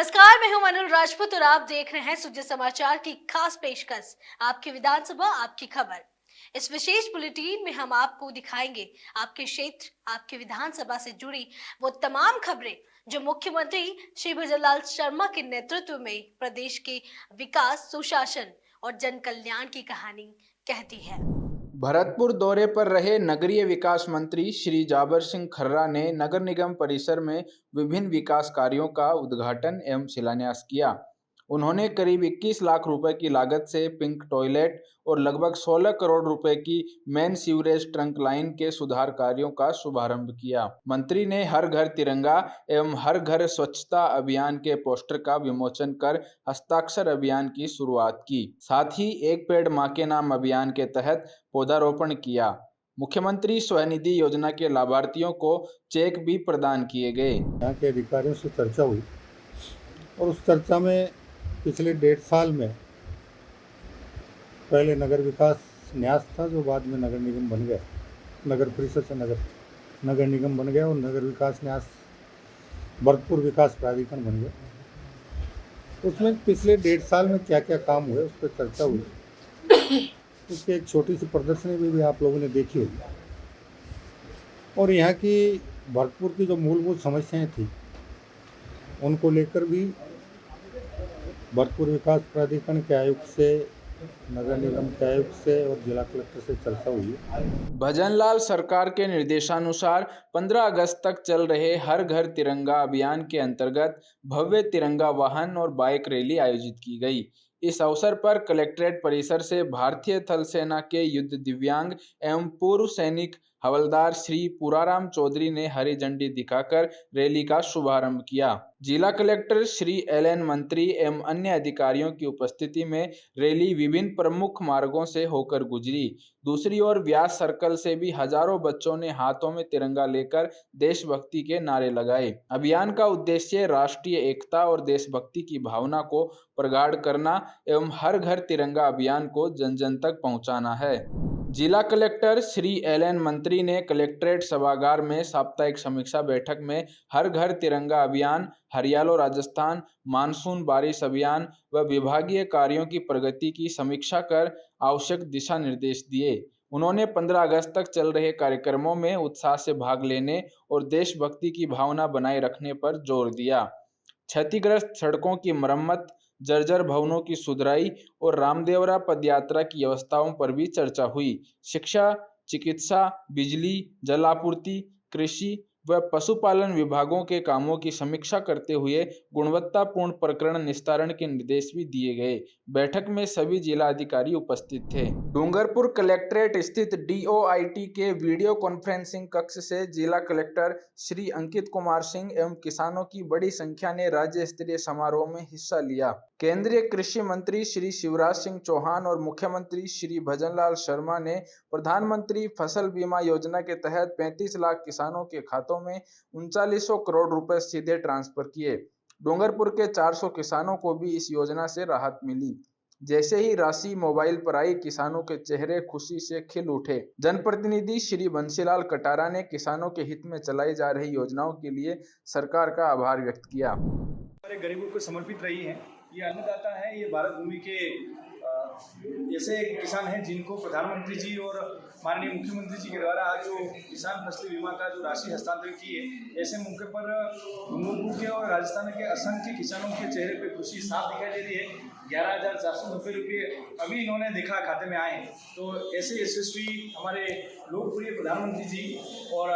नमस्कार, मैं हूं मनु राजपूत और आप देख रहे हैं सुजय समाचार की खास पेशकश आपकी विधानसभा आपकी खबर। इस विशेष बुलेटिन में हम आपको दिखाएंगे आपके क्षेत्र, आपकी विधानसभा से जुड़ी वो तमाम खबरें जो मुख्यमंत्री श्री भजनलाल शर्मा के नेतृत्व में प्रदेश के विकास, सुशासन और जन कल्याण की कहानी कहती है। भरतपुर दौरे पर रहे नगरीय विकास मंत्री श्री जाबर सिंह खर्रा ने नगर निगम परिसर में विभिन्न विकास कार्यों का उद्घाटन एवं शिलान्यास किया। उन्होंने करीब 21 लाख रुपए की लागत से पिंक टॉयलेट और लगभग 16 करोड़ रुपए की मेन सीवरेज ट्रंक लाइन के सुधार कार्यों का शुभारंभ किया। मंत्री ने हर घर तिरंगा एवं हर घर स्वच्छता अभियान के पोस्टर का विमोचन कर हस्ताक्षर अभियान की शुरुआत की। साथ ही एक पेड़ मां के नाम अभियान के तहत पौधारोपण किया। मुख्यमंत्री स्वनिधि योजना के लाभार्थियों को चेक भी प्रदान किए गए। यहाँ के अधिकारियों से चर्चा हुई और उस चर्चा में पिछले 1.5 साल में पहले नगर विकास न्यास था, जो बाद में नगर निगम बन गया, नगर परिषद से नगर निगम बन गया और नगर विकास न्यास भरतपुर विकास प्राधिकरण बन गया। उसमें पिछले 1.5 साल में क्या क्या काम हुए उस पर चर्चा हुई। उसकी एक छोटी सी प्रदर्शनी भी आप लोगों ने देखी होगी और यहाँ की भरतपुर की जो मूलभूत समस्याएं थी उनको लेकर भी भरतपुर विकास प्राधिकरण के आयुक्त से, नगर निगम के आयुक्त से और जिला कलेक्टर से चर्चा हुई। भजनलाल सरकार के निर्देशानुसार 15 अगस्त तक चल रहे हर घर तिरंगा अभियान के अंतर्गत भव्य तिरंगा वाहन और बाइक रैली आयोजित की गई। इस अवसर पर कलेक्ट्रेट परिसर से भारतीय थल सेना के युद्ध दिव्यांग एवं पूर्व सैनिक हवलदार श्री पुराराम चौधरी ने हरी झंडी दिखाकर रैली का शुभारंभ किया। जिला कलेक्टर श्री एल.एन. मंत्री एवं अन्य अधिकारियों की उपस्थिति में रैली विभिन्न प्रमुख मार्गों से होकर गुजरी। दूसरी ओर व्यास सर्कल से भी हजारों बच्चों ने हाथों में तिरंगा लेकर देशभक्ति के नारे लगाए। अभियान का उद्देश्य राष्ट्रीय एकता और देशभक्ति की भावना को प्रगाढ़ करना एवं हर घर तिरंगा अभियान को जन जन तक पहुंचाना है। जिला कलेक्टर श्री एल.एन. मंत्री ने कलेक्ट्रेट सभागार में साप्ताहिक समीक्षा बैठक में हर घर तिरंगा अभियान, हरियालो राजस्थान, मानसून बारिश अभियान व विभागीय कार्यों की प्रगति की समीक्षा कर आवश्यक दिशा निर्देश दिए। उन्होंने 15 अगस्त तक चल रहे कार्यक्रमों में उत्साह से भाग लेने और देशभक्ति की भावना बनाए रखने पर जोर दिया। क्षतिग्रस्त सड़कों की मरम्मत, जर्जर भवनों की सुधराई और रामदेवरा पदयात्रा की व्यवस्थाओं पर भी चर्चा हुई। शिक्षा, चिकित्सा, बिजली, जल आपूर्ति, कृषि व पशुपालन विभागों के कामों की समीक्षा करते हुए गुणवत्तापूर्ण प्रकरण निस्तारण के निर्देश भी दिए गए। बैठक में सभी जिला अधिकारी उपस्थित थे। डूंगरपुर कलेक्ट्रेट स्थित DOIT के वीडियो कॉन्फ्रेंसिंग कक्ष से जिला कलेक्टर श्री अंकित कुमार सिंह एवं किसानों की बड़ी संख्या ने राज्य स्तरीय समारोह में हिस्सा लिया। केंद्रीय कृषि मंत्री श्री शिवराज सिंह चौहान और मुख्यमंत्री श्री भजनलाल शर्मा ने प्रधानमंत्री फसल बीमा योजना के तहत 35 लाख किसानों के खातों में 3900 करोड़ रुपए सीधे ट्रांसफर किए। डूंगरपुर के 400 किसानों को भी इस योजना से राहत मिली। जैसे ही राशि मोबाइल पर आई, किसानों के चेहरे खुशी से खिल उठे। जनप्रतिनिधि श्री बंसीलाल कटारा ने किसानों के हित में चलाई जा रही योजनाओं के लिए सरकार का आभार व्यक्त किया। हमारे गरीबों को समर्पित रही है। ये अन्नदाता है, ये भारत भूमि के ऐसे किसान हैं जिनको प्रधानमंत्री जी और माननीय मुख्यमंत्री जी के द्वारा आज जो किसान फसल बीमा का जो राशि हस्तांतरित की है, ऐसे मौके पर डूंगरपुर के और राजस्थान के असंख्य किसानों के चेहरे पे खुशी साफ दिखाई दे रही है। 11,490 रुपये अभी इन्होंने देखा खाते में आए। तो ऐसे यशस्वी हमारे लोकप्रिय प्रधानमंत्री जी और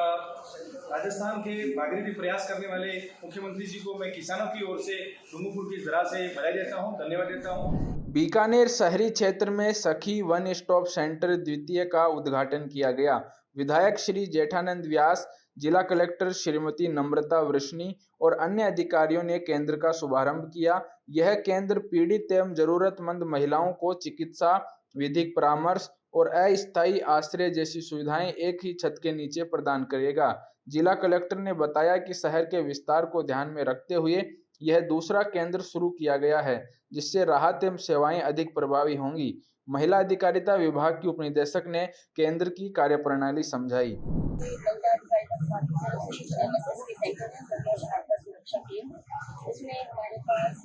राजस्थान के भागीरथी प्रयास करने वाले मुख्यमंत्री जी को मैं किसानों की ओर से डूंगरपुर की जरा से बधाई देता हूँ, धन्यवाद देता हूँ। बीकानेर शहरी क्षेत्र में सखी वन स्टॉप सेंटर द्वितीय का उद्घाटन किया गया। विधायक श्री जेठानंद व्यास, जिला कलेक्टर श्रीमती नम्रता वृष्णी और अन्य अधिकारियों ने केंद्र का शुभारंभ किया। यह केंद्र पीड़ित एवं जरूरतमंद महिलाओं को चिकित्सा, विधिक परामर्श और अस्थायी आश्रय जैसी सुविधाएं एक ही छत के नीचे प्रदान करेगा। जिला कलेक्टर ने बताया कि शहर के विस्तार को ध्यान में रखते हुए यह दूसरा केंद्र शुरू किया गया है, जिससे राहत एवं सेवाएं अधिक प्रभावी होंगी। महिला अधिकारिता विभाग की उपनिदेशक ने केंद्र की कार्यप्रणाली समझाई। कक्षा की है। इसमें हमारे पास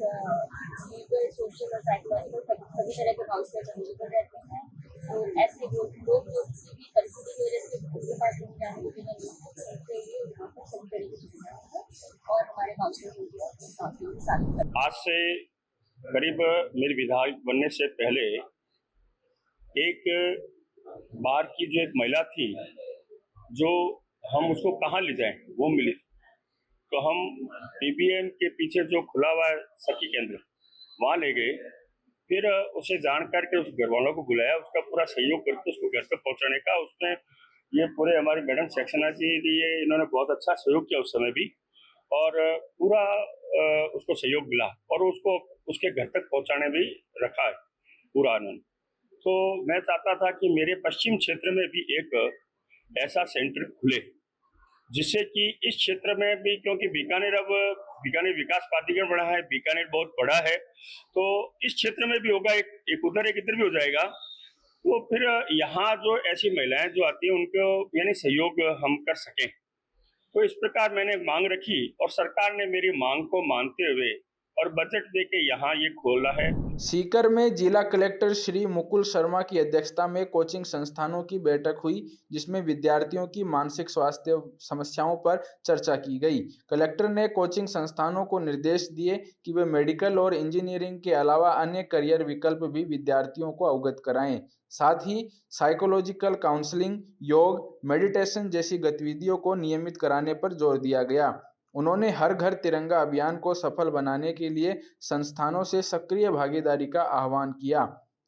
लीगल, सोशल और साइकोलॉजिकल सभी तरह के काउंसलर अवेलेबल रहते हैं। तो ऐसे लोग जो किसी भी परिस्थिति की वजह से उनके पास नहीं जाने के लिए उनके लिए यहाँ पर सभी तरह की सुविधाएं हैं और हमारे काउंसलर काउंसलिंग के साथ। आज से करीब मेरे विधायक बनने से पहले एक बार की जो एक महिला थी, जो हम उसको कहाँ ले जाएं वो मिली, तो हम पीबीएम के पीछे जो खुला हुआ है सखी केंद्र, वहाँ ले गए। फिर उसे जान करके उस घर वालों को बुलाया, उसका पूरा सहयोग करके उसको घर तक पहुँचाने का। उसमें ये पूरे हमारी मैडम सेक्शना जी ये इन्होंने बहुत अच्छा सहयोग किया उस समय भी, और पूरा उसको सहयोग मिला और उसको उसके घर तक पहुँचाने भी रखा है पूरा आनंद। तो मैं चाहता था कि मेरे पश्चिम क्षेत्र में भी एक ऐसा सेंटर खुले, जिससे कि इस क्षेत्र में भी, क्योंकि बीकानेर विकास प्राधिकरण बड़ा है, बीकानेर बहुत बड़ा है, तो इस क्षेत्र में भी होगा, एक उधर एक इधर भी हो जाएगा। तो फिर यहाँ जो ऐसी महिलाएं जो आती हैं उनको यानी सहयोग हम कर सकें, तो इस प्रकार मैंने मांग रखी और सरकार ने मेरी मांग को मानते हुए और बजट देके यहाँ ये खोला है। सीकर में जिला कलेक्टर श्री मुकुल शर्मा की अध्यक्षता में कोचिंग संस्थानों की बैठक हुई, जिसमें विद्यार्थियों की मानसिक स्वास्थ्य समस्याओं पर चर्चा की गई। कलेक्टर ने कोचिंग संस्थानों को निर्देश दिए कि वे मेडिकल और इंजीनियरिंग के अलावा अन्य करियर विकल्प भी विद्यार्थियों को अवगत कराएं। साथ ही साइकोलॉजिकल काउंसलिंग, योग, मेडिटेशन जैसी गतिविधियों को नियमित कराने पर जोर दिया गया। उन्होंने हर घर तिरंगा अभियान को सफल बनाने के लिए संस्थानों से सक्रिय भागीदारी का आह्वान किया।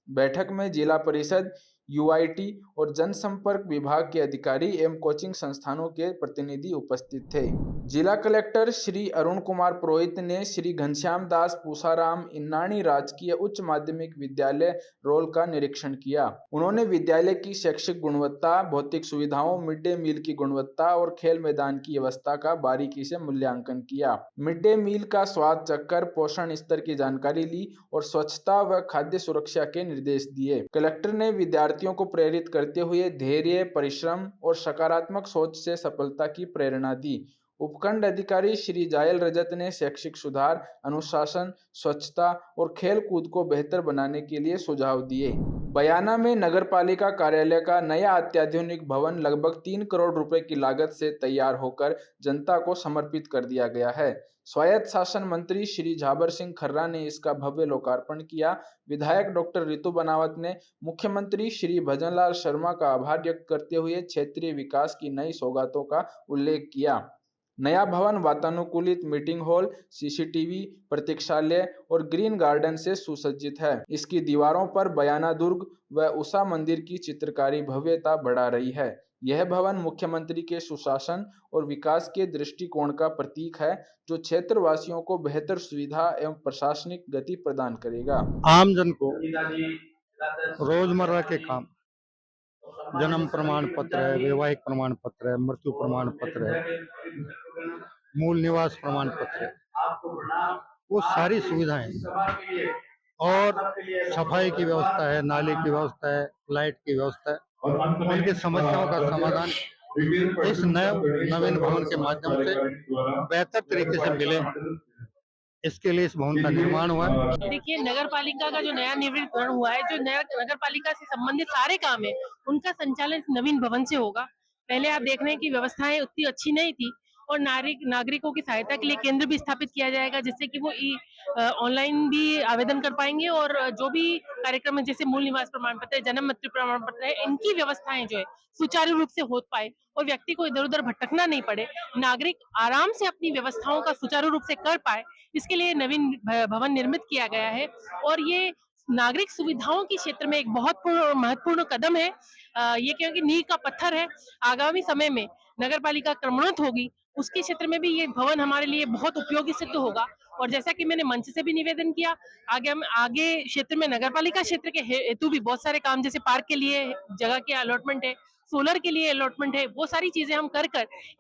बैठक में जिला परिषद, यूआईटी और जनसंपर्क विभाग के अधिकारी एवं कोचिंग संस्थानों के प्रतिनिधि उपस्थित थे। जिला कलेक्टर श्री अरुण कुमार पुरोहित ने श्री घनश्याम दास पूसाराम इन्नानी राजकीय उच्च माध्यमिक विद्यालय रोल का निरीक्षण किया। उन्होंने विद्यालय की शैक्षिक गुणवत्ता, भौतिक सुविधाओं, मिड डे मील की गुणवत्ता और खेल मैदान की व्यवस्था का बारीकी से मूल्यांकन किया। मिड डे मील का स्वाद चखकर पोषण स्तर की जानकारी ली और स्वच्छता व खाद्य सुरक्षा के निर्देश दिए। कलेक्टर ने विद्यार्थियों को प्रेरित करते हुए धैर्य, परिश्रम और सकारात्मक सोच से सफलता की प्रेरणा दी। उपखंड अधिकारी श्री जायल रजत ने शैक्षिक सुधार, अनुशासन, स्वच्छता और खेल कूद को बेहतर बनाने के लिए सुझाव दिए। बयाना में नगरपालिका कार्यालय का नया अत्याधुनिक भवन लगभग 3 करोड़ रुपए की लागत से तैयार होकर जनता को समर्पित कर दिया गया है। स्वायत्त शासन मंत्री श्री झाबर सिंह खर्रा ने इसका भव्य लोकार्पण किया। विधायक डॉक्टर रितु बनावत ने मुख्यमंत्री श्री भजनलाल शर्मा का आभार व्यक्त करते हुए क्षेत्रीय विकास की नई सौगातों का उल्लेख किया। नया भवन वातानुकूलित मीटिंग हॉल, सीसीटीवी, प्रतीक्षालय और ग्रीन गार्डन से सुसज्जित है। इसकी दीवारों पर बयाना दुर्ग व उषा मंदिर की चित्रकारी भव्यता बढ़ा रही है। यह भवन मुख्यमंत्री के सुशासन और विकास के दृष्टिकोण का प्रतीक है, जो क्षेत्रवासियों को बेहतर सुविधा एवं प्रशासनिक गति प्रदान करेगा। आमजन को रोजमर्रा के काम, जन्म प्रमाण पत्र है, वैवाहिक प्रमाण पत्र है, मृत्यु प्रमाण पत्र है, मूल निवास प्रमाण पत्र है, वो सारी सुविधाएं और सफाई की व्यवस्था है, नाली की व्यवस्था है, लाइट की व्यवस्था है, उनकी समस्याओं का समाधान इस नवीन भवन के माध्यम से बेहतर तरीके से मिले, इसके लिए इस भवन का निर्माण हुआ है। देखिए, नगर पालिका का जो नया नवीनीकरण हुआ है, जो नगर पालिका से संबंधित सारे काम है, उनका संचालन इस नवीन भवन से होगा। पहले आप देख रहे हैं कि व्यवस्थाएं उतनी अच्छी नहीं थी और नागरिकों की सहायता के लिए केंद्र भी स्थापित किया जाएगा, जिससे कि वो ऑनलाइन भी आवेदन कर पाएंगे और जो भी कार्यक्रम है, जैसे मूल निवास प्रमाण पत्र, जन्म मृत्यु प्रमाण पत्र है, इनकी व्यवस्थाएं जो है सुचारू रूप से हो पाए और व्यक्ति को इधर उधर भटकना नहीं पड़े, नागरिक आराम से अपनी व्यवस्थाओं का सुचारू रूप से कर पाए, इसके लिए नवीन भवन निर्मित किया गया है। और ये नागरिक सुविधाओं के क्षेत्र में एक बहुत महत्वपूर्ण कदम है। ये क्योंकि नींव का पत्थर है। आगामी समय में नगर पालिका क्रमोन्नत होगी, उसके क्षेत्र में भी ये भवन हमारे लिए बहुत उपयोगी सिद्ध होगा। और जैसा कि मैंने मंच से भी निवेदन किया, आगे क्षेत्र में नगर पालिका क्षेत्र के हेतु भी बहुत सारे काम, जैसे पार्क के लिए जगह के अलॉटमेंट है, सोलर के लिए अलॉटमेंट है, वो सारी चीजें हम कर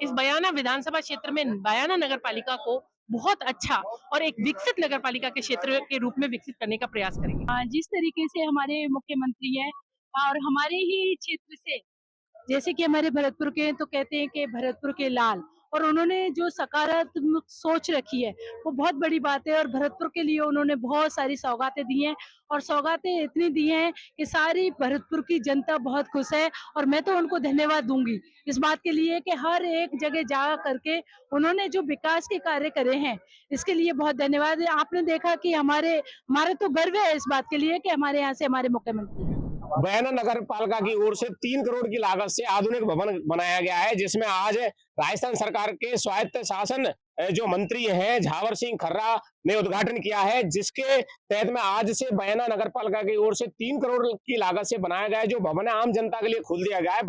इस बयाना विधानसभा क्षेत्र में बयाना नगर पालिका को बहुत अच्छा और एक विकसित नगर पालिका के क्षेत्र के रूप में विकसित करने का प्रयास करेंगे। जिस तरीके से हमारे मुख्यमंत्री हैं और हमारे ही क्षेत्र से, जैसे कि हमारे भरतपुर के तो कहते हैं कि भरतपुर के लाल, और उन्होंने जो सकारात्मक सोच रखी है वो बहुत बड़ी बात है। और भरतपुर के लिए उन्होंने बहुत सारी सौगातें दी हैं और सौगातें इतनी दी हैं कि सारी भरतपुर की जनता बहुत खुश है। और मैं तो उनको धन्यवाद दूंगी इस बात के लिए कि हर एक जगह जा करके उन्होंने जो विकास के कार्य करे हैं, इसके लिए बहुत धन्यवाद है। आपने देखा कि हमारे तो गर्व है इस बात के लिए कि हमारे यहाँ से हमारे मुख्यमंत्री हैं। बयाना नगर पालिका की ओर से 3 करोड़ की लागत से आधुनिक भवन बनाया गया है, जिसमें आज राजस्थान सरकार के स्वायत्त शासन जो मंत्री हैं झावर सिंह खर्रा ने उद्घाटन किया है, जिसके तहत में आज से बयाना नगर पालिका की ओर से 3 करोड़ की लागत से बनाया गया है जो भवन है आम जनता के लिए खोल दिया गया है।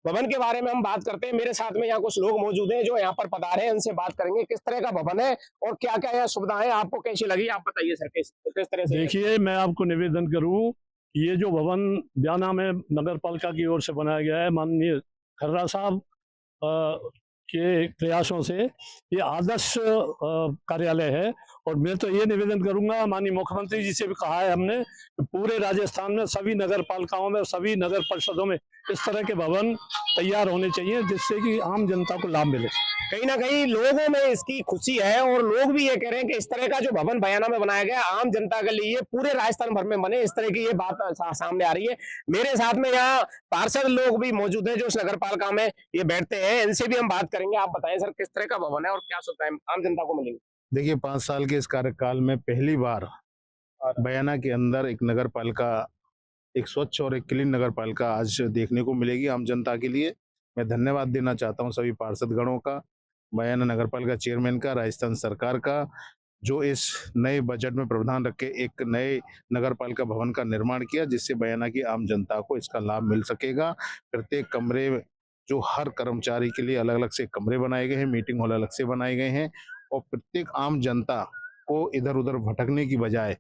भवन के बारे में हम बात करते हैं। मेरे साथ में यहाँ कुछ लोग मौजूद हैं जो यहाँ पर पधारे हैं, उनसे बात करेंगे किस तरह का भवन है और क्या क्या यहाँ सुविधाएं आपको कैसी लगी, आप बताइए सर किस तरह से। देखिए, मैं आपको निवेदन करूं, ये जो भवन बयाना में नगर पालिका की ओर से बनाया गया है माननीय खर्रा साहब के प्रयासों से, ये आदर्श कार्यालय है। और मैं तो ये निवेदन करूंगा, माननीय मुख्यमंत्री जी से भी कहा है हमने, पूरे राजस्थान में सभी नगर पालिकाओं में, सभी नगर परिषदों में इस तरह के भवन तैयार होने चाहिए जिससे कि आम जनता को लाभ मिले। कहीं ना कहीं लोगों में इसकी खुशी है और लोग भी ये कह रहे हैं कि इस तरह का जो भवन बयाना में बनाया गया आम जनता के लिए पूरे राजस्थान भर में बने, इस तरह की ये बात सामने आ रही है। मेरे साथ में यहाँ पार्षद लोग भी मौजूद हैं जो इस नगर पालिका में ये बैठते हैं, इनसे भी हम बात करेंगे। आप बताएं सर किस तरह का भवन है और क्या सुविधाएं आम जनता को मिलेंगी। देखिए, 5 साल के इस कार्यकाल में पहली बार बयाना के अंदर एक नगर पालिका, एक स्वच्छ और एक क्लीन नगर पालिका आज देखने को मिलेगी आम जनता के लिए। मैं धन्यवाद देना चाहता हूं सभी पार्षद गणों का, बयाना नगर पालिका चेयरमैन का, राजस्थान सरकार का, जो इस नए बजट में प्रावधान रख के एक नए नगर पालिका भवन का निर्माण किया, जिससे बयाना की आम जनता को इसका लाभ मिल सकेगा। प्रत्येक कमरे, जो हर कर्मचारी के लिए अलग अलग से कमरे बनाए गए हैं, मीटिंग हॉल अलग से बनाए गए हैं और प्रत्येक आम जनता को इधर उधर भटकने की बजाय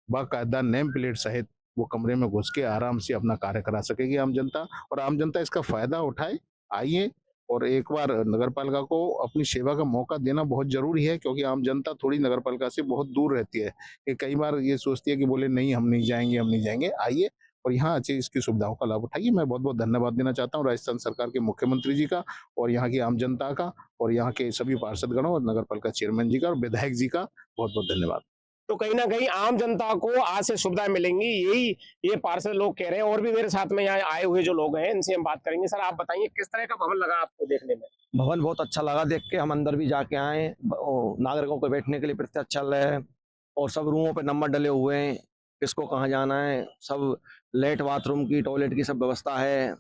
बाकायदा नेम प्लेट सहित वो कमरे में घुस के आराम से अपना कार्य करा सकेगी आम जनता, और आम जनता इसका फायदा उठाए। आइए और एक बार नगर पालिका को अपनी सेवा का मौका देना बहुत जरूरी है, क्योंकि आम जनता थोड़ी नगर पालिका से बहुत दूर रहती है कि कई बार ये सोचती है कि बोले नहीं हम नहीं जाएंगे। आइए और यहाँ अच्छी इसकी सुविधाओं का लाभ उठाइए। मैं बहुत बहुत धन्यवाद देना चाहता हूँ राजस्थान सरकार के मुख्यमंत्री जी का और यहाँ की आम जनता का और यहाँ के सभी पार्षदगणों और नगर पालिका चेयरमैन जी का और विधायक जी का बहुत बहुत धन्यवाद। तो कहीं ना कहीं आम जनता को आज से सुविधाएं मिलेंगी, यही ये पार्षद लोग कह रहे हैं। और भी मेरे साथ में यहाँ आए हुए जो लोग हैं इनसे हम बात करेंगे। सर आप बताइए किस तरह का भवन लगा आपको देखने में। भवन बहुत अच्छा लगा देख के, हम अंदर भी जाके आए, नागरिकों को बैठने के लिए प्रत्याचल है और सब रूमों पे नंबर डले हुए हैं, किसको कहाँ जाना है, सब लेट बाथरूम की, टॉयलेट की सब व्यवस्था है,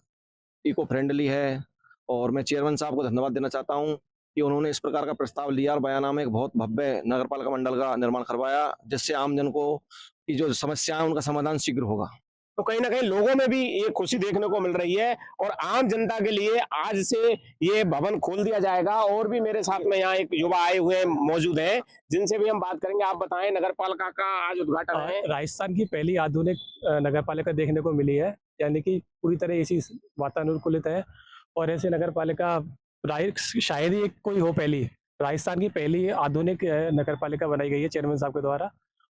इको फ्रेंडली है। और मैं चेयरमैन साहब को धन्यवाद देना चाहता हूँ कि उन्होंने इस प्रकार का प्रस्ताव लिया और बयाना में एक बहुत भव्य नगर पालिका मंडल का निर्माण करवाया, जिससे आम जन को की जो समस्या है उनका समाधान शीघ्र होगा। तो कहीं ना कहीं लोगों में भी ये खुशी देखने को मिल रही है और आम जनता के लिए आज से ये भवन खोल दिया जाएगा। और भी मेरे साथ में यहाँ एक युवा आए हुए मौजूद हैं, जिनसे भी हम बात करेंगे। आप बताएं, नगर पालिका का आज उद्घाटन है। राजस्थान की पहली आधुनिक नगर पालिका देखने को मिली है, यानी कि पूरी तरह इसी वातानुकूलित है। और ऐसे नगर पालिका शायद ही कोई हो, पहली राजस्थान की पहली आधुनिक नगर पालिका बनाई गई है चेयरमैन साहब के द्वारा,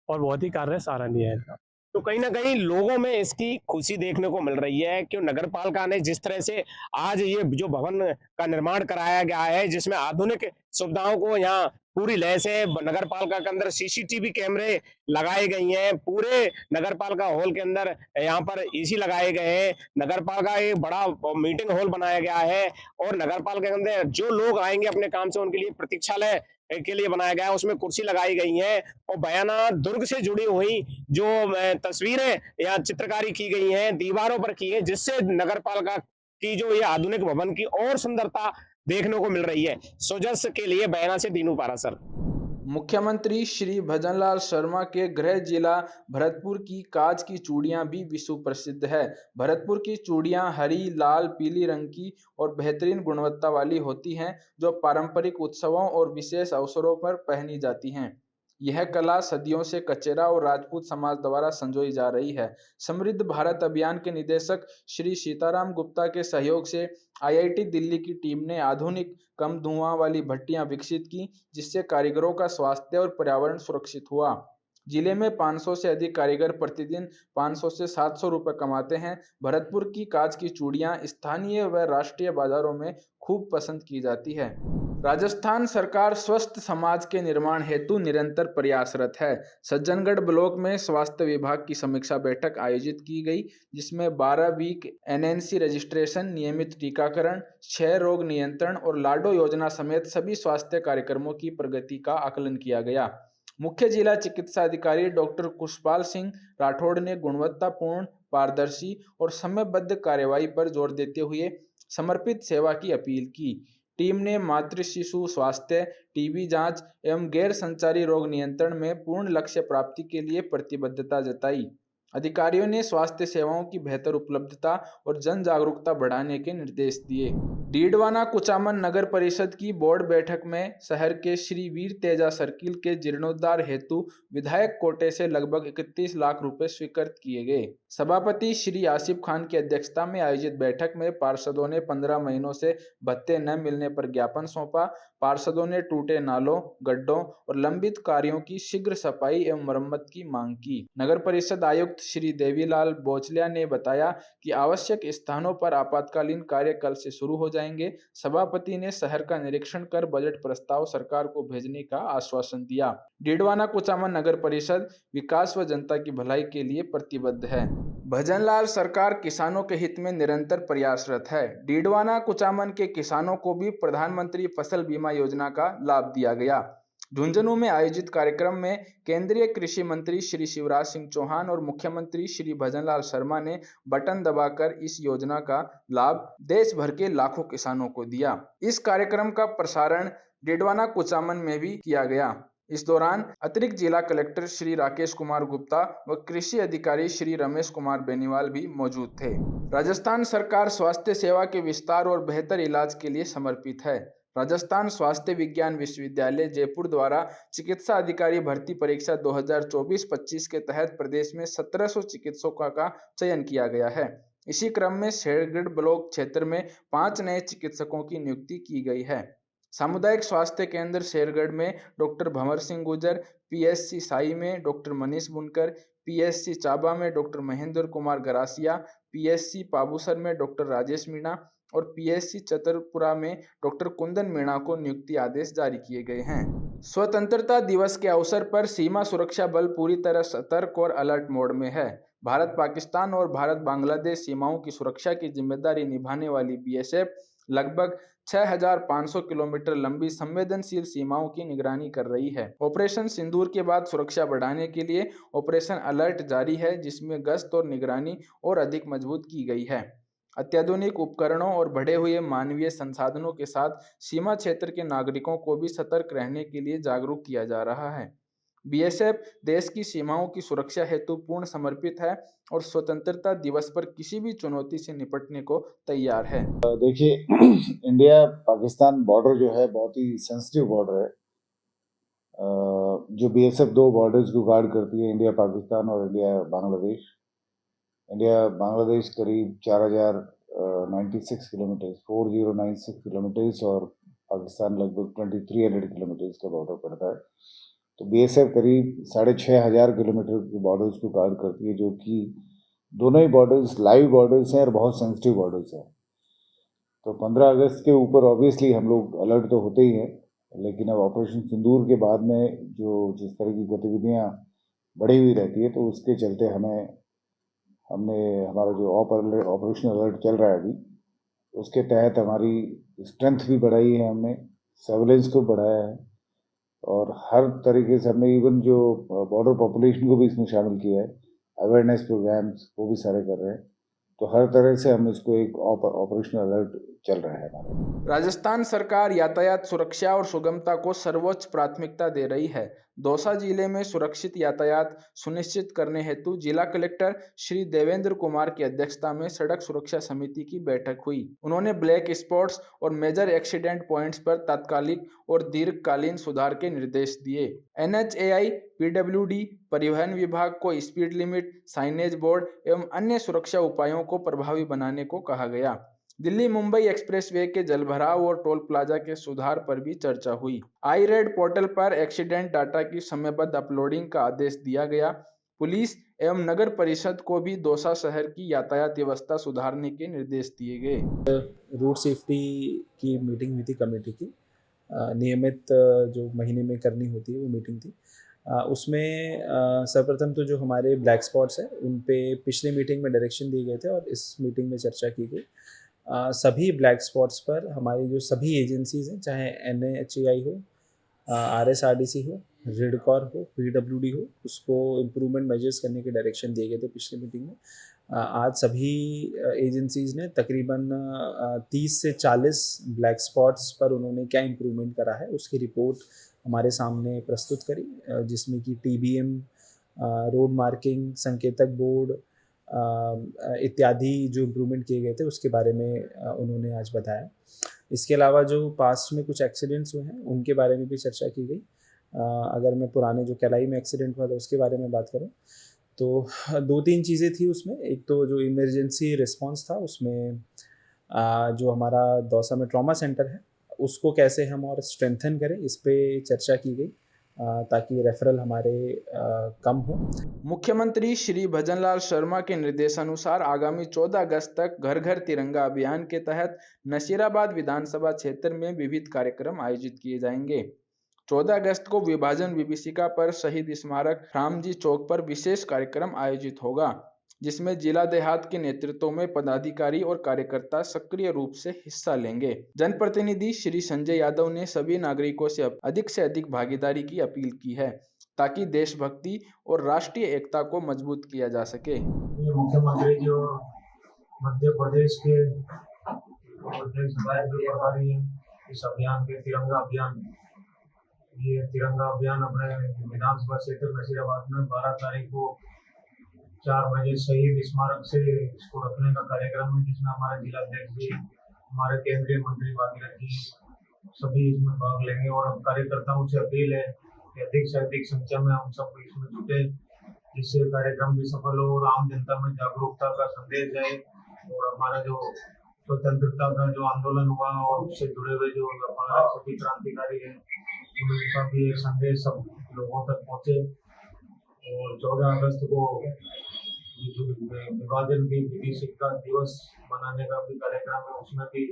और बहुत ही कार्य सराहनीय है इनका। तो कहीं ना कहीं लोगों में इसकी खुशी देखने को मिल रही है कि नगर पालिका ने जिस तरह से आज ये जो भवन का निर्माण कराया गया है, जिसमें आधुनिक सुविधाओं को यहाँ पूरी लय से नगर पालिका के अंदर सीसीटीवी कैमरे लगाए गई हैं, पूरे नगर पालिका हॉल के अंदर यहाँ पर एसी लगाए गए हैं, नगर पालिका एक बड़ा मीटिंग हॉल बनाया गया है और नगर पालिका के अंदर जो लोग आएंगे अपने काम से उनके लिए प्रतीक्षालय के लिए बनाया गया है, उसमें कुर्सी लगाई गई है। और बयाना दुर्ग से जुड़ी हुई जो तस्वीरें या चित्रकारी की गई हैं दीवारों पर की है, जिससे नगर पालिका की जो ये आधुनिक भवन की और सुंदरता देखने को मिल रही है। सोजस के लिए बयाना से दीनू पारासर। मुख्यमंत्री श्री भजनलाल शर्मा के गृह जिला भरतपुर की काज की चूड़ियां भी विश्व प्रसिद्ध है। भरतपुर की चूड़ियां हरी, लाल, पीली रंग की और बेहतरीन गुणवत्ता वाली होती हैं, जो पारंपरिक उत्सवों और विशेष अवसरों पर पहनी जाती हैं। यह कला सदियों से कचेरा और राजपूत समाज द्वारा संजोई जा रही है। समृद्ध भारत अभियान के निदेशक श्री सीताराम गुप्ता के सहयोग से IIT दिल्ली की टीम ने आधुनिक कम धुआं वाली भट्टियां विकसित की, जिससे कारीगरों का स्वास्थ्य और पर्यावरण सुरक्षित हुआ। जिले में 500 से अधिक कारीगर प्रतिदिन 500 से 700 रुपए कमाते हैं। भरतपुर की कांच की चूड़ियां स्थानीय व राष्ट्रीय बाजारों में खूब पसंद की जाती है। राजस्थान सरकार स्वस्थ समाज के निर्माण हेतु निरंतर प्रयासरत है। सज्जनगढ़ ब्लॉक में स्वास्थ्य विभाग की समीक्षा बैठक आयोजित की गई, जिसमें 12 वीक एनएनसी रजिस्ट्रेशन, नियमित टीकाकरण, क्षय रोग नियंत्रण और लाडो योजना समेत सभी स्वास्थ्य कार्यक्रमों की प्रगति का आकलन किया गया। मुख्य जिला चिकित्सा अधिकारी डॉक्टर कुशपाल सिंह राठौड़ ने गुणवत्तापूर्ण, पारदर्शी और समयबद्ध कार्यवाही पर जोर देते हुए समर्पित सेवा की अपील की। टीम ने मातृ शिशु स्वास्थ्य, टीबी जांच एवं गैर संचारी रोग नियंत्रण में पूर्ण लक्ष्य प्राप्ति के लिए प्रतिबद्धता जताई। अधिकारियों ने स्वास्थ्य सेवाओं की बेहतर उपलब्धता और जन जागरूकता बढ़ाने के निर्देश दिए। डीडवाना कुचामन नगर परिषद की बोर्ड बैठक में शहर के श्री वीर तेजा सर्किल के जीर्णोद्धार हेतु विधायक कोटे से लगभग 31 लाख रुपए स्वीकृत किए गए। सभापति श्री आसिफ खान की अध्यक्षता में आयोजित बैठक में पार्षदों ने 15 महीनों से भत्ते न मिलने पर ज्ञापन सौंपा। पार्षदों ने टूटे नालों, गड्ढों और लंबित कार्यों की शीघ्र सफाई एवं मरम्मत की मांग की। नगर परिषद आयुक्त श्री देवीलाल बोचलिया ने बताया कि आवश्यक स्थानों पर आपातकालीन कार्य कल से शुरू हो जाएंगे। सभापति ने शहर का निरीक्षण कर बजट प्रस्ताव सरकार को भेजने का आश्वासन दिया। डीडवाना कुचामन नगर परिषद विकास व जनता की भलाई के लिए प्रतिबद्ध है। भजनलाल सरकार किसानों के हित में निरंतर प्रयासरत है। डीडवाना कुचामन के किसानों को भी प्रधानमंत्री फसल बीमा योजना का लाभ दिया गया। झुंझुनू में आयोजित कार्यक्रम में केंद्रीय कृषि मंत्री श्री शिवराज सिंह चौहान और मुख्यमंत्री श्री भजनलाल शर्मा ने बटन दबाकर इस योजना का लाभ देश भर के लाखों किसानों को दिया। इस कार्यक्रम का प्रसारण डीडवाना कुचामन में भी किया गया। इस दौरान अतिरिक्त जिला कलेक्टर श्री राकेश कुमार गुप्ता व कृषि अधिकारी श्री रमेश कुमार बेनीवाल भी मौजूद थे। राजस्थान सरकार स्वास्थ्य सेवा के विस्तार और बेहतर इलाज के लिए समर्पित है। राजस्थान स्वास्थ्य विज्ञान विश्वविद्यालय जयपुर द्वारा चिकित्सा अधिकारी भर्ती परीक्षा 2024-25 के तहत प्रदेश में 1700 चिकित्सकों का चयन किया गया है। इसी क्रम में शेरगढ़ ब्लॉक क्षेत्र में 5 नए चिकित्सकों की नियुक्ति की गई है। सामुदायिक स्वास्थ्य केंद्र शेरगढ़ में डॉक्टर भंवर सिंह गुजर, पीएससी साई में डॉक्टर मनीष बुनकर, पीएससी चाबा में डॉक्टर महेंद्र कुमार गरासिया, पीएससी पाबूसर में डॉक्टर राजेश मीणा और पीएससी चतरपुरा में डॉक्टर कुंदन मीणा को नियुक्ति आदेश जारी किए गए हैं। स्वतंत्रता दिवस के अवसर पर सीमा सुरक्षा बल पूरी तरह सतर्क और अलर्ट मोड में है। भारत पाकिस्तान और भारत बांग्लादेश सीमाओं की सुरक्षा की जिम्मेदारी निभाने वाली बीएसएफ लगभग 6500 किलोमीटर लंबी संवेदनशील सीमाओं की निगरानी कर रही है। ऑपरेशन सिंदूर के बाद सुरक्षा बढ़ाने के लिए ऑपरेशन अलर्ट जारी है, जिसमें गश्त और निगरानी और अधिक मजबूत की गई है। अत्याधुनिक उपकरणों और बढ़े हुए मानवीय संसाधनों के साथ सीमा क्षेत्र के नागरिकों को भी सतर्क रहने के लिए जागरूक किया जा रहा है। बीएसएफ देश की सीमाओं की सुरक्षा हेतु पूर्ण समर्पित है और स्वतंत्रता दिवस पर किसी भी चुनौती से निपटने को तैयार है। देखिए, इंडिया पाकिस्तान बॉर्डर जो है बहुत ही सेंसिटिव बॉर्डर है। जो बीएसएफ 2 बॉर्डर्स को गार्ड करती है, इंडिया पाकिस्तान और इंडिया बांग्लादेश। इंडिया बांग्लादेश करीब 4096 किलोमीटर 4096 किलोमीटर और पाकिस्तान लगभग 2300 किलोमीटर का बॉर्डर पड़ता है। तो बीएसएफ करीब 6500 किलोमीटर के बॉर्डर्स को गार्ड करती है, जो कि दोनों ही बॉर्डर्स लाइव बॉर्डर्स हैं और बहुत सेंसिटिव बॉर्डर्स हैं। तो 15 अगस्त के ऊपर ऑब्वियसली हम लोग अलर्ट तो होते ही हैं, लेकिन अब ऑपरेशन सिंदूर के बाद में जिस तरह की गतिविधियां बढ़ी हुई रहती है, तो उसके चलते हमने हमारा जो ऑपरेशन अलर्ट चल रहा है अभी, उसके तहत हमारी स्ट्रेंथ भी बढ़ाई है, हमने सर्विलेंस को बढ़ाया है और हर तरीके से हमने इवन जो बॉर्डर पॉपुलेशन को भी इसमें शामिल किया है। अवेयरनेस प्रोग्राम्स वो भी सारे कर रहे हैं। तो हर तरह से हम इसको एक ऑपरेशनल अलर्ट चल रहा है हमारा। राजस्थान सरकार यातायात सुरक्षा और सुगमता को सर्वोच्च प्राथमिकता दे रही है। दौसा जिले में सुरक्षित यातायात सुनिश्चित करने हेतु जिला कलेक्टर श्री देवेंद्र कुमार की अध्यक्षता में सड़क सुरक्षा समिति की बैठक हुई। उन्होंने ब्लैक स्पॉट्स और मेजर एक्सीडेंट पॉइंट्स पर तात्कालिक और दीर्घकालीन सुधार के निर्देश दिए। एनएचएआई, पीडब्ल्यूडी, परिवहन विभाग को स्पीड लिमिट, साइनेज बोर्ड एवं अन्य सुरक्षा उपायों को प्रभावी बनाने को कहा गया। दिल्ली मुंबई एक्सप्रेसवे के जलभराव और टोल प्लाजा के सुधार पर भी चर्चा हुई। आई-रेड पोर्टल पर एक्सीडेंट डाटा की समयबद्ध अपलोडिंग का आदेश दिया गया। पुलिस एवं नगर परिषद को भी दौसा शहर की यातायात व्यवस्था सुधारने के निर्देश दिए गए। रोड सेफ्टी की मीटिंग हुई थी कमेटी की, नियमित जो महीने में करनी होती है वो मीटिंग थी। उसमें सर्वप्रथम तो जो हमारे ब्लैक स्पॉट्स हैं उन पे पिछली मीटिंग में डायरेक्शन दिए गए थे और इस मीटिंग में चर्चा की गई। सभी ब्लैक स्पॉट्स पर हमारी जो सभी एजेंसीज़ हैं, चाहे NHAI हो, RSRDC हो, रेडकॉर हो, PWD हो, उसको इम्प्रूवमेंट मेजर्स करने के डायरेक्शन दिए गए थे पिछली मीटिंग में। आज सभी एजेंसीज़ ने तकरीबन 30 से 40 ब्लैक स्पॉट्स पर उन्होंने क्या इम्प्रूवमेंट करा है उसकी रिपोर्ट हमारे सामने प्रस्तुत करी, जिसमें कि TBM, रोड मार्किंग, संकेतक बोर्ड इत्यादि जो इम्प्रूवमेंट किए गए थे उसके बारे में उन्होंने आज बताया। इसके अलावा जो पास्ट में कुछ एक्सीडेंट्स हुए हैं उनके बारे में भी चर्चा की गई। अगर मैं पुराने जो कैलाई में एक्सीडेंट हुआ था उसके बारे में बात करूं तो 2-3 चीज़ें थी उसमें। एक तो जो इमरजेंसी रिस्पांस था उसमें जो हमारा दौसा में ट्रॉमा सेंटर है उसको कैसे हम और स्ट्रेंथन करें, इस पे चर्चा की गई ताकि रेफरल हमारे कम हो। मुख्यमंत्री श्री भजनलाल शर्मा के निर्देशानुसार आगामी 14 अगस्त तक घर घर तिरंगा अभियान के तहत नसीराबाद विधानसभा क्षेत्र में विविध कार्यक्रम आयोजित किए जाएंगे। 14 अगस्त को विभाजन विभीषिका पर शहीद स्मारक रामजी चौक पर विशेष कार्यक्रम आयोजित होगा, जिसमें जिला देहात के नेतृत्व में पदाधिकारी और कार्यकर्ता सक्रिय रूप से हिस्सा लेंगे। जनप्रतिनिधि श्री संजय यादव ने सभी नागरिकों से अधिक भागीदारी की अपील की है ताकि देशभक्ति और राष्ट्रीय एकता को मजबूत किया जा सके। मुख्यमंत्री जी और मध्य प्रदेश के अध्यक्ष प्रभारी इस अभियान के तिरंगा अभियान अपने विधानसभा क्षेत्र नसीराबाद में 12 तारीख को 4 बजे शहीद स्मारक से इसको रखने का कार्यक्रम है, जिसमें हमारे जिलाध्यक्ष जी, हमारे केंद्रीय मंत्री भागीरथ जी सभी इसमें भाग लेंगे। और कार्यकर्ताओं से अपील है कि अधिक से अधिक संख्या में हम सब इसमें जुटे, जिससे कार्यक्रम भी सफल हो और आम जनता में जागरूकता का संदेश जाए और हमारा जो स्वतंत्रता का जो आंदोलन हुआ और उससे जुड़े हुए जो हमारे सभी क्रांतिकारी हैं उनका भी एक संदेश सब लोगों तक पहुँचे। और 14 अगस्त को विभाजन विभीषिका दिवस मनाने का भी कार्यक्रम है, उसमें भी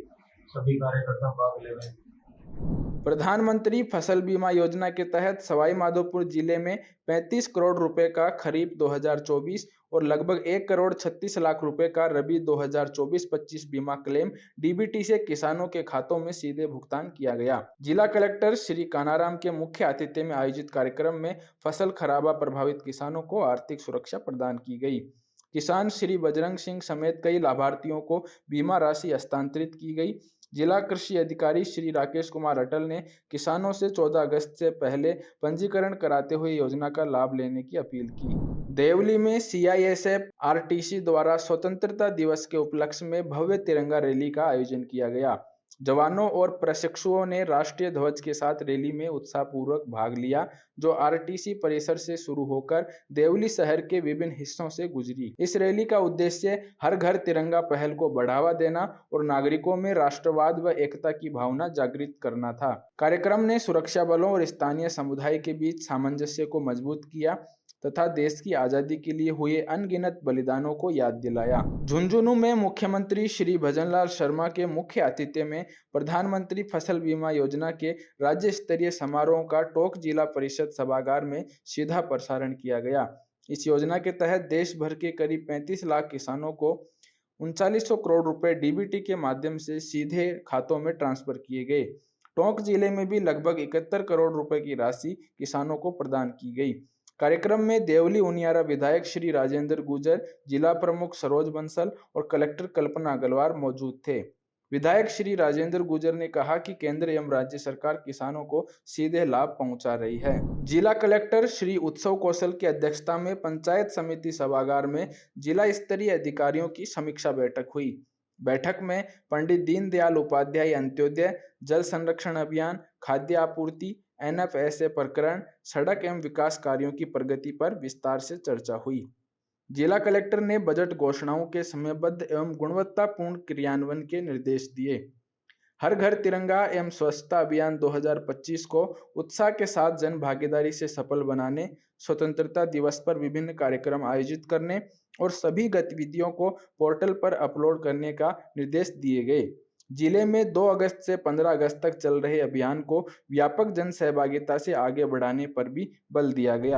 सभी कार्यकर्ता भाग ले रहे हैं। प्रधानमंत्री फसल बीमा योजना के तहत सवाई माधोपुर जिले में 35 करोड़ रुपए का खरीफ 2024 और लगभग 1 करोड़ 36 लाख रुपए का रबी 2024-25 बीमा क्लेम DBT से किसानों के खातों में सीधे भुगतान किया गया। जिला कलेक्टर श्री कानाराम के मुख्य आतिथ्य में आयोजित कार्यक्रम में फसल खराबा प्रभावित किसानों को आर्थिक सुरक्षा प्रदान की गई। किसान श्री बजरंग सिंह समेत कई लाभार्थियों को बीमा राशि हस्तांतरित की गई। जिला कृषि अधिकारी श्री राकेश कुमार अटल ने किसानों से 14 अगस्त से पहले पंजीकरण कराते हुए योजना का लाभ लेने की अपील की। देवली में CISF RTC द्वारा स्वतंत्रता दिवस के उपलक्ष्य में भव्य तिरंगा रैली का आयोजन किया गया। जवानों और प्रशिक्षुओं ने राष्ट्रीय ध्वज के साथ रैली में उत्साहपूर्वक भाग लिया, जो RTC परिसर से शुरू होकर देवली शहर के विभिन्न हिस्सों से गुजरी। इस रैली का उद्देश्य हर घर तिरंगा पहल को बढ़ावा देना और नागरिकों में राष्ट्रवाद व एकता की भावना जागृत करना था। कार्यक्रम ने सुरक्षा बलों और स्थानीय समुदाय के बीच सामंजस्य को मजबूत किया तथा देश की आजादी के लिए हुए अनगिनत बलिदानों को याद दिलाया। झुंझुनू में मुख्यमंत्री श्री भजनलाल शर्मा के मुख्य आतिथ्य में प्रधानमंत्री फसल बीमा योजना के राज्य स्तरीय समारोह का टोंक जिला परिषद सभागार में सीधा प्रसारण किया गया। इस योजना के तहत देश भर के करीब 35 लाख किसानों को 3900 करोड़ रुपए DBT के माध्यम से सीधे खातों में ट्रांसफर किए गए। टोंक जिले में भी लगभग 71 करोड़ रुपए की राशि किसानों को प्रदान की गई। कार्यक्रम में देवली उनियारा विधायक श्री राजेंद्र गुर्जर, जिला प्रमुख सरोज बंसल और कलेक्टर कल्पना अग्रवाल मौजूद थे। विधायक श्री राजेंद्र गुर्जर ने कहा कि केंद्र एवं राज्य सरकार किसानों को सीधे लाभ पहुंचा रही है। जिला कलेक्टर श्री उत्सव कौशल की अध्यक्षता में पंचायत समिति सभागार में जिला स्तरीय अधिकारियों की समीक्षा बैठक हुई। बैठक में पंडित दीनदयाल उपाध्याय अंत्योदय, जल संरक्षण अभियान, खाद्य आपूर्ति, NFSA प्रकरण, सड़क एवं विकास कार्यों की प्रगति पर विस्तार से चर्चा हुई। जिला कलेक्टर ने बजट घोषणाओं के समयबद्ध एवं गुणवत्तापूर्ण क्रियान्वयन के निर्देश दिए। हर घर तिरंगा एवं स्वच्छता अभियान 2025 को उत्साह के साथ जन भागीदारी से सफल बनाने, स्वतंत्रता दिवस पर विभिन्न कार्यक्रम आयोजित करने और सभी गतिविधियों को पोर्टल पर अपलोड करने का निर्देश दिए गए। जिले में 2 अगस्त से 15 अगस्त तक चल रहे अभियान को व्यापक जन सहभागिता से आगे बढ़ाने पर भी बल दिया गया।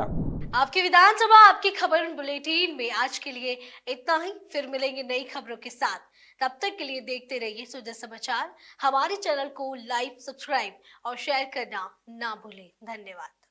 आपकी विधानसभा आपकी खबर बुलेटिन में आज के लिए इतना ही। फिर मिलेंगे नई खबरों के साथ। तब तक के लिए देखते रहिए सुजय समाचार। हमारे चैनल को लाइक, सब्सक्राइब और शेयर करना ना भूलें। धन्यवाद।